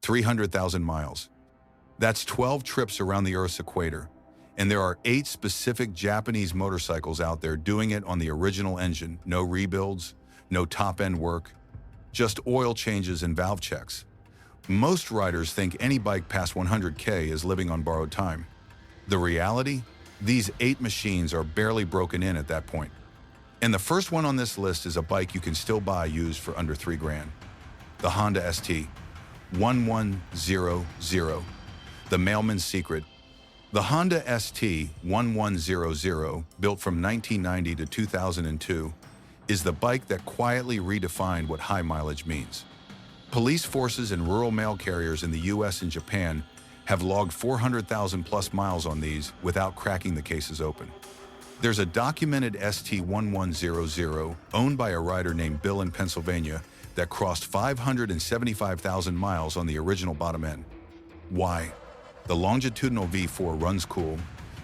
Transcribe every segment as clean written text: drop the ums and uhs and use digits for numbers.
300,000 miles. That's 12 trips around the Earth's equator. And there are 8 specific Japanese motorcycles out there doing it on the original engine. No rebuilds, no top-end work, just oil changes and valve checks. Most riders think any bike past 100K is living on borrowed time. The reality? These 8 machines are barely broken in at that point. And the first one on this list is a bike you can still buy used for under $3,000. The Honda ST 1100, the mailman's secret. The Honda ST 1100, built from 1990 to 2002, is the bike that quietly redefined what high mileage means. Police forces and rural mail carriers in the US and Japan have logged 400,000 plus miles on these without cracking the cases open. There's a documented ST 1100 owned by a rider named Bill in Pennsylvania that crossed 575,000 miles on the original bottom end. Why? The longitudinal V4 runs cool,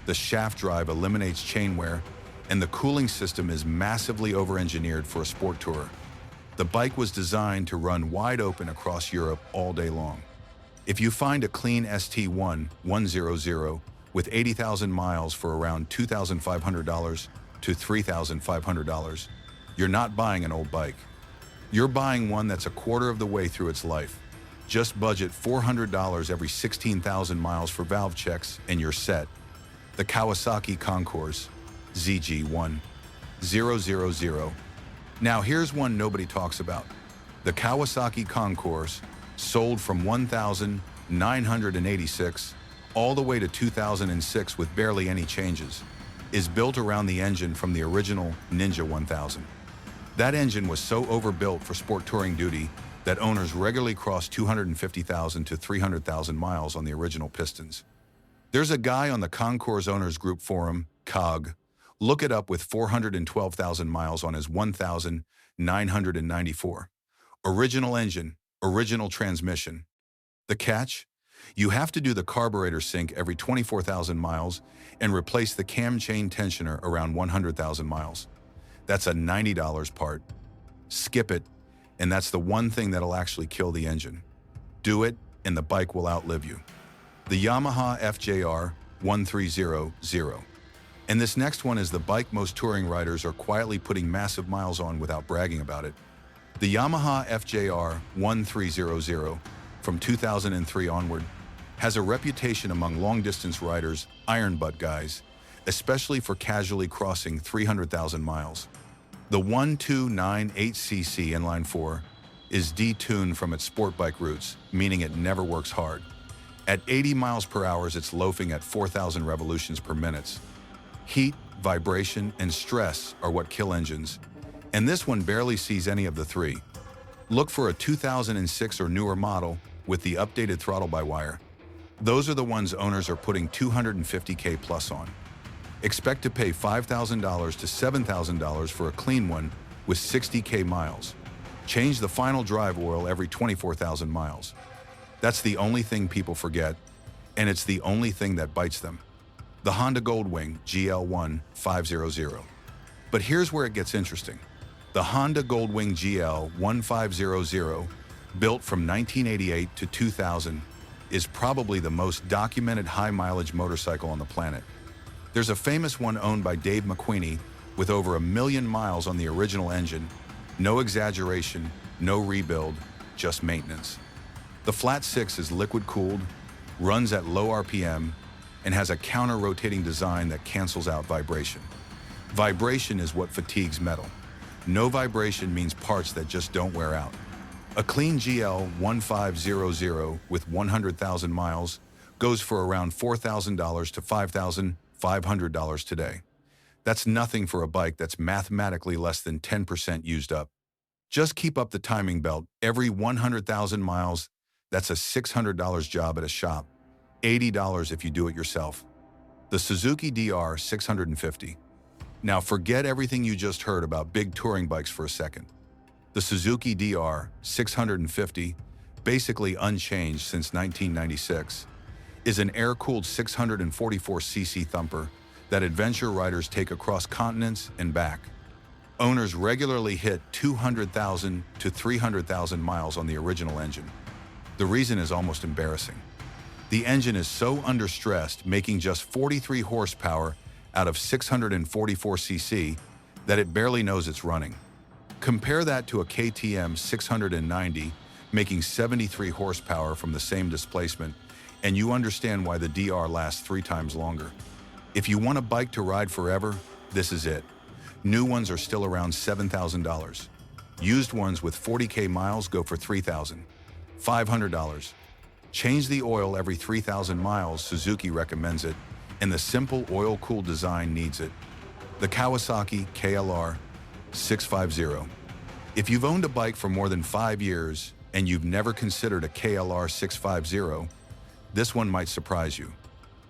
the shaft drive eliminates chain wear, and the cooling system is massively over-engineered for a sport tourer. The bike was designed to run wide open across Europe all day long. If you find a clean ST 1100 with 80,000 miles for around $2,500 to $3,500, you're not buying an old bike. You're buying one that's a quarter of the way through its life. Just budget $400 every 16,000 miles for valve checks and you're set. The Kawasaki Concours ZG1000. Now here's one nobody talks about. The Kawasaki Concours, sold from 1,986 all the way to 2006 with barely any changes, is built around the engine from the original Ninja 1000. That engine was so overbuilt for sport touring duty that owners regularly cross 250,000 to 300,000 miles on the original pistons. There's a guy on the Concours Owners Group forum, COG, look it up, with 412,000 miles on his 1,994. Original engine, original transmission. The catch? You have to do the carburetor sync every 24,000 miles and replace the cam chain tensioner around 100,000 miles. That's a $90 part. Skip it, and that's the one thing that'll actually kill the engine. Do it, and the bike will outlive you. The Yamaha FJR 1300. And this next one is the bike most touring riders are quietly putting massive miles on without bragging about it. The Yamaha FJR 1300, from 2003 onward, has a reputation among long-distance riders, iron butt guys, especially for casually crossing 300,000 miles. The 1298cc inline-4 is detuned from its sport bike roots, meaning it never works hard. At 80 miles per hour, it's loafing at 4,000 revolutions per minute. Heat, vibration, and stress are what kill engines, and this one barely sees any of the three. Look for a 2006 or newer model with the updated throttle-by-wire. Those are the ones owners are putting $250K plus on. Expect to pay $5,000 to $7,000 for a clean one with 60K miles. Change the final drive oil every 24,000 miles. That's the only thing people forget, and it's the only thing that bites them. The Honda Goldwing GL 1500. But here's where it gets interesting. The Honda Goldwing GL 1500, built from 1988 to 2000, is probably the most documented high-mileage motorcycle on the planet. There's a famous one owned by Dave McQueenie with over 1 million miles on the original engine. No exaggeration, no rebuild, just maintenance. The Flat 6 is liquid-cooled, runs at low RPM, and has a counter-rotating design that cancels out vibration. Vibration is what fatigues metal. No vibration means parts that just don't wear out. A clean GL 1500 with 100,000 miles goes for around $4,000 to $5,500 today. That's nothing for a bike that's mathematically less than 10% used up. Just keep up the timing belt. Every 100,000 miles, that's a $600 job at a shop. $80 if you do it yourself. The Suzuki DR 650. Now forget everything you just heard about big touring bikes for a second. The Suzuki DR 650, basically unchanged since 1996, is an air-cooled 644cc thumper that adventure riders take across continents and back. Owners regularly hit 200,000 to 300,000 miles on the original engine. The reason is almost embarrassing. The engine is so understressed, making just 43 horsepower out of 644 cc, that it barely knows it's running. Compare that to a KTM 690, making 73 horsepower from the same displacement, and you understand why the DR lasts 3 times longer. If you want a bike to ride forever, this is it. New ones are still around $7,000. Used ones with 40K miles go for $3,500. Change the oil every 3,000 miles, Suzuki recommends it, and the simple oil-cooled design needs it. The Kawasaki KLR 650. If you've owned a bike for more than 5 years and you've never considered a KLR 650, this one might surprise you.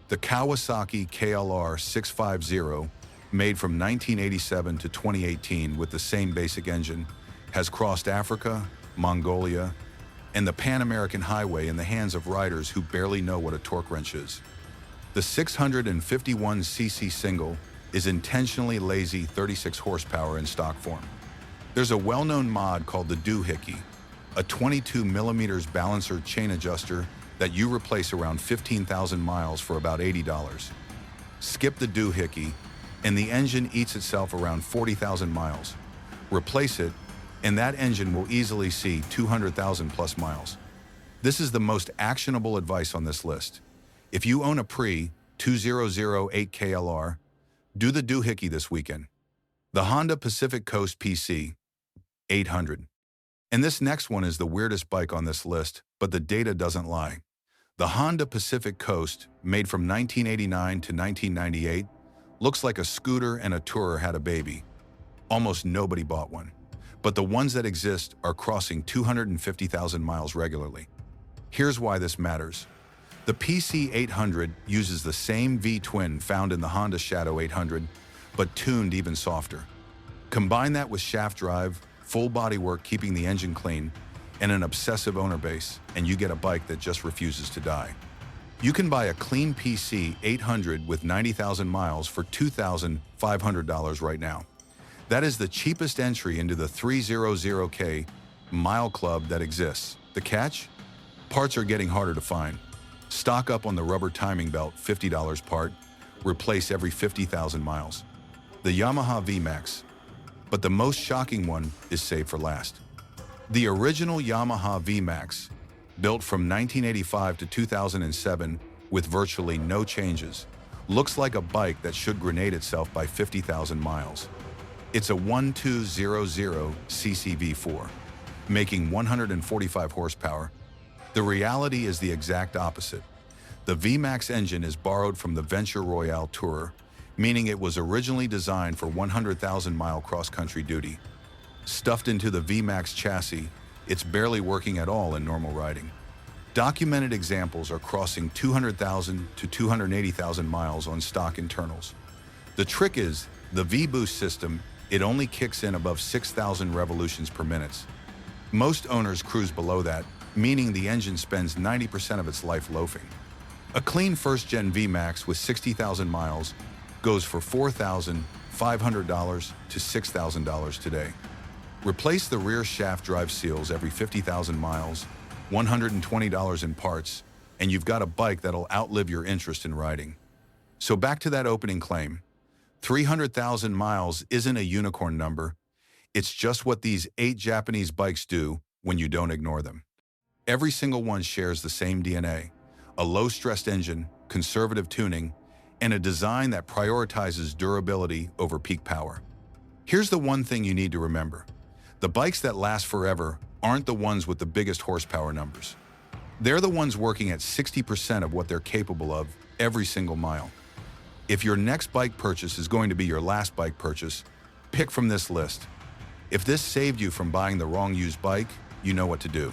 The Kawasaki KLR 650, made from 1987 to 2018 with the same basic engine, has crossed Africa, Mongolia, and the Pan-American Highway in the hands of riders who barely know what a torque wrench is. The 651cc single is intentionally lazy 36 horsepower in stock form. There's a well-known mod called the doohickey, a 22mm balancer chain adjuster that you replace around 15,000 miles for about $80. Skip the doohickey, and the engine eats itself around 40,000 miles. Replace it, and that engine will easily see 200,000 plus miles. This is the most actionable advice on this list. If you own a pre-2008 KLR, do the doohickey this weekend. The Honda Pacific Coast PC 800. And this next one is the weirdest bike on this list, but the data doesn't lie. The Honda Pacific Coast, made from 1989 to 1998, looks like a scooter and a tourer had a baby. Almost nobody bought one, but the ones that exist are crossing 250,000 miles regularly. Here's why this matters. The PC 800 uses the same V-twin found in the Honda Shadow 800, but tuned even softer. Combine that with shaft drive, full bodywork keeping the engine clean, and an obsessive owner base, and you get a bike that just refuses to die. You can buy a clean PC 800 with 90,000 miles for $2,500 right now. That is the cheapest entry into the 300K mile club that exists. The catch? Parts are getting harder to find. Stock up on the rubber timing belt, $50 part, replace every 50,000 miles. The Yamaha VMAX. But the most shocking one is saved for last. The original Yamaha VMAX, built from 1985 to 2007 with virtually no changes, looks like a bike that should grenade itself by 50,000 miles. It's a 1200cc V4, making 145 horsepower. The reality is the exact opposite. The VMAX engine is borrowed from the Venture Royale Tourer, meaning it was originally designed for 100,000-mile cross-country duty. Stuffed into the VMAX chassis, it's barely working at all in normal riding. Documented examples are crossing 200,000 to 280,000 miles on stock internals. The trick is, the V-Boost system, it only kicks in above 6,000 revolutions per minute. Most owners cruise below that, meaning the engine spends 90% of its life loafing. A clean first-gen VMAX with 60,000 miles goes for $4,500 to $6,000 today. Replace the rear shaft drive seals every 50,000 miles, $120 in parts, and you've got a bike that'll outlive your interest in riding. So back to that opening claim. 300,000 miles isn't a unicorn number. It's just what these 8 Japanese bikes do when you don't ignore them. Every single one shares the same DNA, a low-stressed engine, conservative tuning, and a design that prioritizes durability over peak power. Here's the one thing you need to remember. The bikes that last forever aren't the ones with the biggest horsepower numbers. They're the ones working at 60% of what they're capable of every single mile. If your next bike purchase is going to be your last bike purchase, pick from this list. If this saved you from buying the wrong used bike, you know what to do.